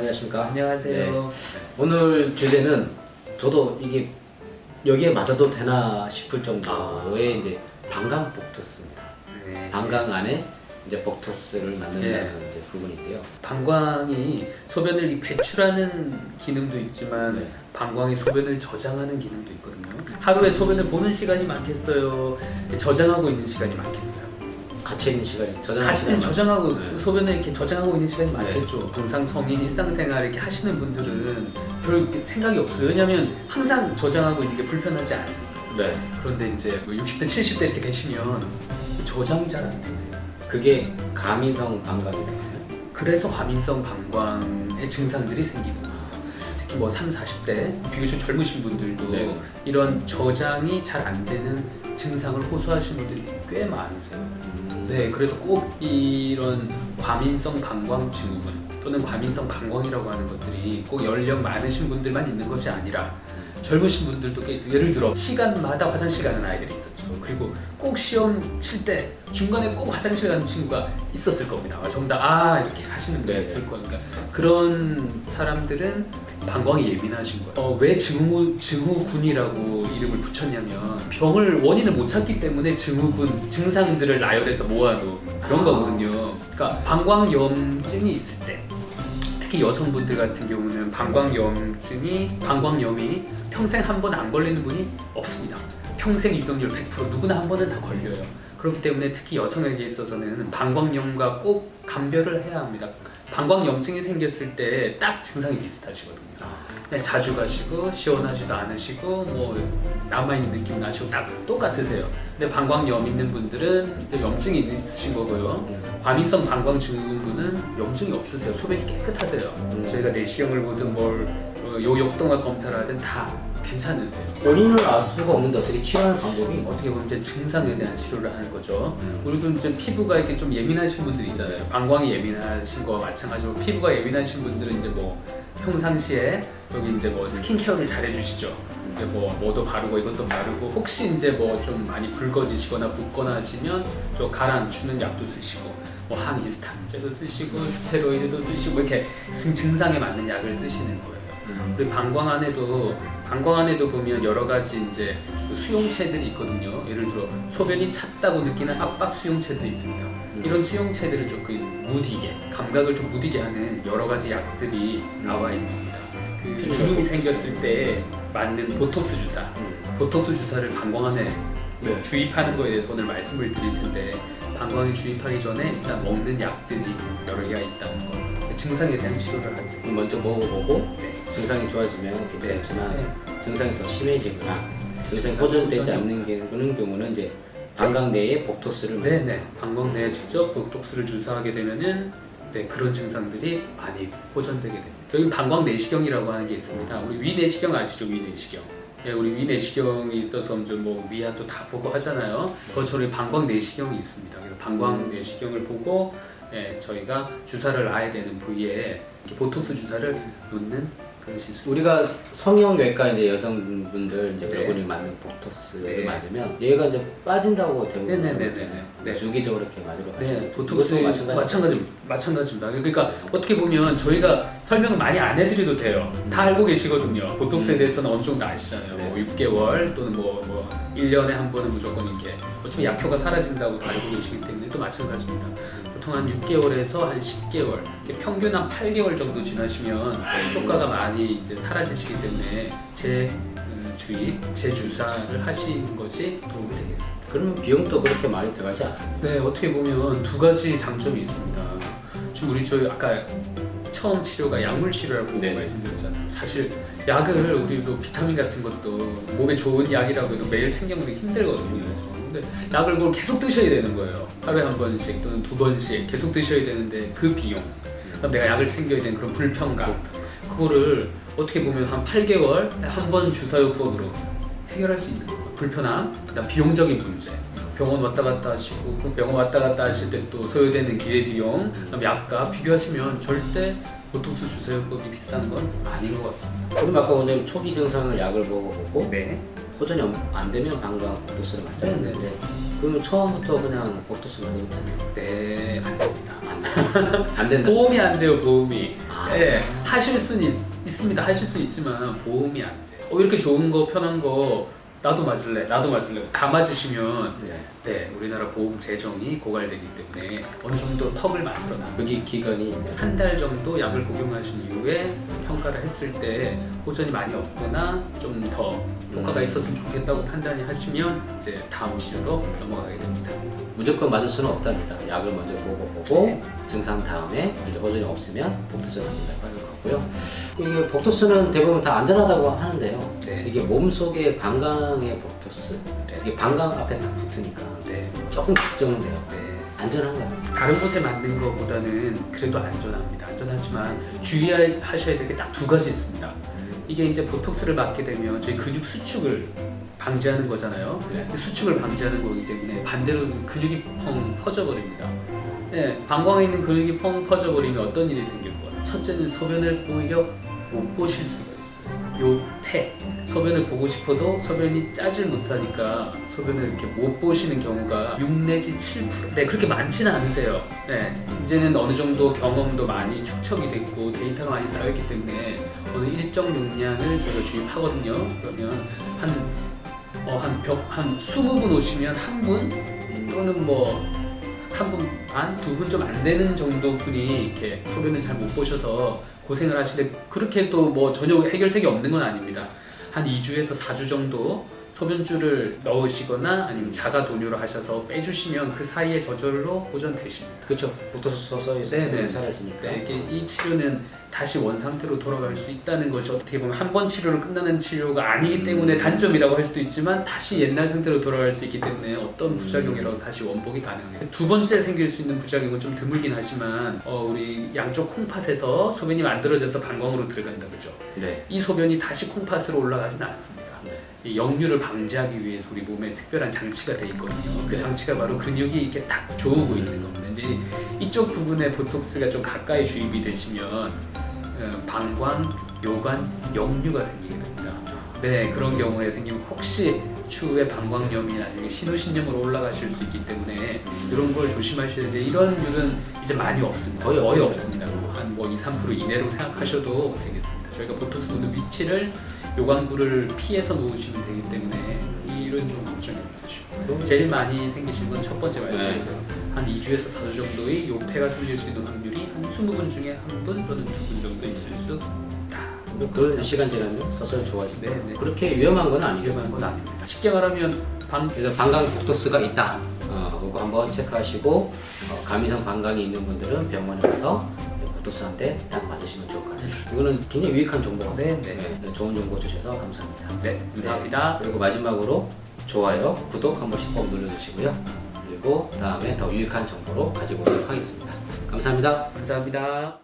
안녕하십니까? 안녕하세요. 네. 오늘 주제는 저도 이게 여기에 맞아도 되나 싶을 정도의 이제 방광 복토스입니다. 네. 방광 안에 이제 복토스를 만든다는 이제 부분인데요. 방광이 소변을 이 배출하는 기능도 있지만 네. 방광이 소변을 저장하는 기능도 있거든요. 하루에 소변을 보는 시간이 많겠어요? 저장하고 있는 시간이 많겠어요? 갇혀 있는 시간이 저장하는 시간이 저장하고 네. 소변을 이렇게 저장하고 있는 시간이 네. 많겠죠. 정상 성인 일상생활 이렇게 하시는 분들은 별 생각이 없어요. 왜냐하면 항상 저장하고 있는 게 불편하지 않아요. 네. 그런데 이제 뭐 60대, 70대 이렇게 되시면 저장이 잘 안 되세요. 그게 가민성 방광이네요. 그래서 과민성 방광의 증상들이 생기는 겁니다. 특히 뭐 30, 40대 비교적 젊으신 분들도 네. 이런 저장이 잘 안 되는 증상을 호소하시는 분들이 꽤 많으세요. 네, 그래서 꼭 이런 과민성 방광 증후군 또는 과민성 방광이라고 하는 것들이 꼭 연령 많으신 분들만 있는 것이 아니라 젊으신 분들도 꽤 있어요. 예를 들어 시간마다 화장실 가는 아이들이 있었죠. 그리고 꼭 시험 칠 때 중간에 꼭 화장실 가는 친구가 있었을 겁니다. 정답 이렇게 하시는 분이 있을 거니까 그런 사람들은 방광이 예민하신 거예요. 왜 증후군이라고 이름을 붙였냐면 병을 원인을 못 찾기 때문에 증후군 증상들을 나열해서 모아도 그런 거거든요. 그러니까 방광염증이 있을 때 특히 여성분들 같은 경우는 방광염이 평생 한 번 안 걸리는 분이 없습니다. 평생 유병률 100% 누구나 한 번은 다 걸려요. 그렇기 때문에 특히 여성에게 있어서는 방광염과 꼭 감별을 해야 합니다. 방광염증이 생겼을 때 딱 증상이 비슷하시거든요. 그냥 자주 가시고 시원하지도 않으시고 뭐 남아있는 느낌 나시고 딱 똑같으세요. 근데 방광염 있는 분들은 염증이 있으신 거고요. 과민성 방광 증후군은 염증이 없으세요. 소변이 깨끗하세요. 저희가 내시경을 보든 요 역동학 검사를 하든 다 괜찮으세요. 원인을 알 수가 없는데 어떻게 치료하는 방법이 어떻게 보면 이제 증상에 대한 치료를 하는 거죠. 우리도 이제 피부가 이렇게 좀 예민하신 분들 있잖아요. 방광이 예민하신 거와 마찬가지로 피부가 예민하신 분들은 이제 뭐 평상시에 여기 이제 뭐 스킨케어를 잘 해주시죠. 이제 뭐도 바르고 이것도 바르고 혹시 이제 뭐 좀 많이 붉어지시거나 붓거나 하시면 좀 가라앉히는 약도 쓰시고 뭐 항히스타민제도 쓰시고 스테로이드도 쓰시고 이렇게 증상에 맞는 약을 쓰시는 거예요. 우리 방광 안에도 보면 여러 가지 이제 수용체들이 있거든요. 예를 들어 소변이 찼다고 느끼는 압박 수용체들이 있습니다. 이런 수용체들을 조금 무디게, 감각을 좀 무디게 하는 여러 가지 약들이 나와 있습니다. 그 주름이 생겼을 때 맞는 보톡스 주사, 보톡스 주사를 방광 안에 주입하는 거에 대해서 오늘 말씀을 드릴 텐데 방광에 주입하기 전에 일단 먹는 약들이 여러 개가 있다는 거. 증상에 대한 치료를 하죠. 먼저 먹어보고 네. 증상이 좋아지면 괜찮지만 네. 증상이 더 심해지거나 증상이 호전되지 않는 그런 경우는 이제 방광 내에 복토스를 네네. 방광 내에 직접 보톡스를 주사하게 되면은 그런 증상들이 많이 호전되게 됩니다. 여기 방광 내시경이라고 하는 게 있습니다. 우리 위 내시경 아시죠? 위 내시경. 우리 위 내시경이 있어서 좀 뭐 위안도 다 보고 하잖아요. 그것처럼 방광 내시경이 있습니다. 그래서 방광 내시경을 보고 저희가 주사를 놔야 되는 부위에 이렇게 보톡스 주사를 놓는 그런 시술. 우리가 성형외과 이제 여성분들 이제 네. 얼굴이 맞는 복토스를 네. 맞으면 얘가 이제 빠진다고 대부분 네네네네. 그러잖아요. 네. 주기적으로 이렇게 맞으러 가시는 네, 보톡스 이것도 마찬가지입니다. 그러니까 어떻게 보면 저희가 설명을 많이 안 해드려도 돼요. 다 알고 계시거든요. 보톡스에 대해서는 어느 정도 아시잖아요. 네. 뭐 6개월 또는 뭐 1년에 한 번은 무조건 이렇게 어차피 약효가 사라진다고 다 알고 계시기 때문에 또 마찬가지입니다. 보통 한 6개월에서 한 10개월, 평균 한 8개월 정도 지나시면 효과가 많이 이제 사라지시기 때문에 재주사를 하시는 것이 도움이 되겠습니다. 그러면 비용도 그렇게 많이 들어가지 않아요? 네, 어떻게 보면 두 가지 장점이 있습니다. 지금 저희 아까 처음 치료가 약물 치료라고 네. 말씀드렸잖아요. 사실 약을 우리도 비타민 같은 것도 몸에 좋은 약이라고 해도 매일 챙겨 먹기 힘들거든요. 근데 약을 뭘 계속 드셔야 되는 거예요. 하루에 한 번씩 또는 두 번씩 계속 드셔야 되는데 그 비용, 그럼 내가 약을 챙겨야 되는 그런 불편감, 그거를 어떻게 보면 한 8개월 한 번 주사요법으로 해결할 수 있는 거예요. 불편함, 그다음 비용적인 문제. 병원 왔다 갔다 하시고 그 병원 왔다 갔다 하실 때 또 소요되는 기회비용, 그다음 약과 비교하시면 절대 보톡스 주사요법이 비싼 건 아닌 것 같습니다. 그럼 아까 오늘 초기 증상을 약을 먹어보고 네. 호전이 안 되면 방광 복토스를 맞자는데 그러면 처음부터 그냥 복토스 맞으면 되나요? 네, 안 됩니다. 안 된다. 보험이 안 돼요, 보험이. 예, 하실 수는 있습니다. 하실 수 있지만 보험이 안 돼요. 이렇게 좋은 거 편한 거 나도 맞을래 다 맞으시면 네, 우리나라 보험 재정이 고갈되기 때문에 어느 정도 턱을 만들어놨어요. 여기 기간이 한 달 정도 약을 복용하신 이후에 평가를 했을 때 호전이 많이 없거나 좀 더 효과가 있었으면 좋겠다고 판단이 하시면 이제 다음 치료로 넘어가게 됩니다. 무조건 맞을 수는 없답니다. 약을 먼저 보고 네. 증상 다음에 이제 호전이 없으면 복토스 갑니다. 거고요. 이게 복토스는 대부분 다 안전하다고 하는데요. 네. 이게 몸속의 방광의 복토스, 네. 이게 방광 앞에 딱 붙으니까 네. 조금 걱정은 돼요. 네. 안전한가요? 다른 곳에 맞는 것보다는 그래도 안전합니다. 안전하지만 주의하셔야 될 게 딱 두 가지 있습니다. 이게 이제 보톡스를 맞게 되면 저희 근육 수축을 방지하는 거잖아요. 네. 수축을 방지하는 거기 때문에 반대로 근육이 펑 퍼져버립니다. 네, 방광에 있는 근육이 펑 퍼져버리면 어떤 일이 생길 거예요? 첫째는 소변을 오히려 못 보실 수가 있어요. 요 폐, 소변을 보고 싶어도 소변이 짜질 못하니까 소변을 이렇게 못 보시는 경우가 6 내지 7%. 네, 그렇게 많지는 않으세요. 네, 이제는 어느 정도 경험도 많이 축적이 됐고 데이터가 많이 쌓였기 때문에 어느 일정 용량을 저희가 주입하거든요. 그러면 한 20분 오시면 한 분 또는 뭐 한 분 반, 두 분 좀 안 되는 정도 분이 이렇게 소변을 잘 못 보셔서 고생을 하시는데 그렇게 또 뭐 전혀 해결책이 없는 건 아닙니다. 한 2주에서 4주 정도 소변줄을 넣으시거나 아니면 자가 돈유를 하셔서 빼주시면 그 사이에 저절로 호전되십니다. 그렇죠. 복토스 서서히 네네. 사라지니까. 네, 이 치료는 다시 원상태로 돌아갈 수 있다는 것이 어떻게 보면 한 번 치료로 끝나는 치료가 아니기 때문에 단점이라고 할 수도 있지만 다시 옛날 상태로 돌아갈 수 있기 때문에 어떤 부작용이라도 다시 원복이 가능해요. 두 번째 생길 수 있는 부작용은 좀 드물긴 하지만 우리 양쪽 콩팥에서 소변이 만들어져서 방광으로 들어간다 그죠? 네. 이 소변이 다시 콩팥으로 올라가지는 않습니다. 네. 이 역류를 방지하기 위해서 우리 몸에 특별한 장치가 돼 있거든요. 그 장치가 바로 근육이 이렇게 딱 조우고 있는 겁니다. 이제 이쪽 부분에 보톡스가 좀 가까이 주입이 되시면 방광, 요관, 역류가 생기게 됩니다. 네, 그런 경우에 생기면 혹시 추후에 방광염이 나중에 신우신염으로 올라가실 수 있기 때문에 이런 걸 조심하셔야 되는데 이런 류는 이제 많이 없습니다. 거의 없습니다. 한 뭐 2, 3% 이내로 생각하셔도 되겠습니다. 저희가 보톡스 놓는 위치를 요관부를 피해서 놓으시면 되기 때문에 이런 좀 걱정이 없으시고 제일 많이 생기신 건 첫 번째 말씀드린 한 2주에서 4주 정도의 요폐가 생길 수 있는 확률이 한 20분 중에 한 분 또는 두 분 정도 있을 수 있다. 그런 시간 지나면 서서히 좋아진다. 네. 그렇게 위험한 건 아니에요. 위험한 건 아닙니다. 쉽게 말하면 그래서 방광 복토스가 있다. 그거 한번 체크하시고 감이성 방광이 있는 분들은 병원에 가서 복토스한테 딱 맞으시면 좋을 것 같아요. 이거는 굉장히 유익한 정보가 네. 좋은 정보 주셔서 감사합니다. 네, 감사합니다. 그리고 마지막으로 좋아요, 구독 한 번씩 꼭 눌러주시고요. 그리고 다음에 더 유익한 정보로 가지고 오도록 하겠습니다. 감사합니다. 감사합니다.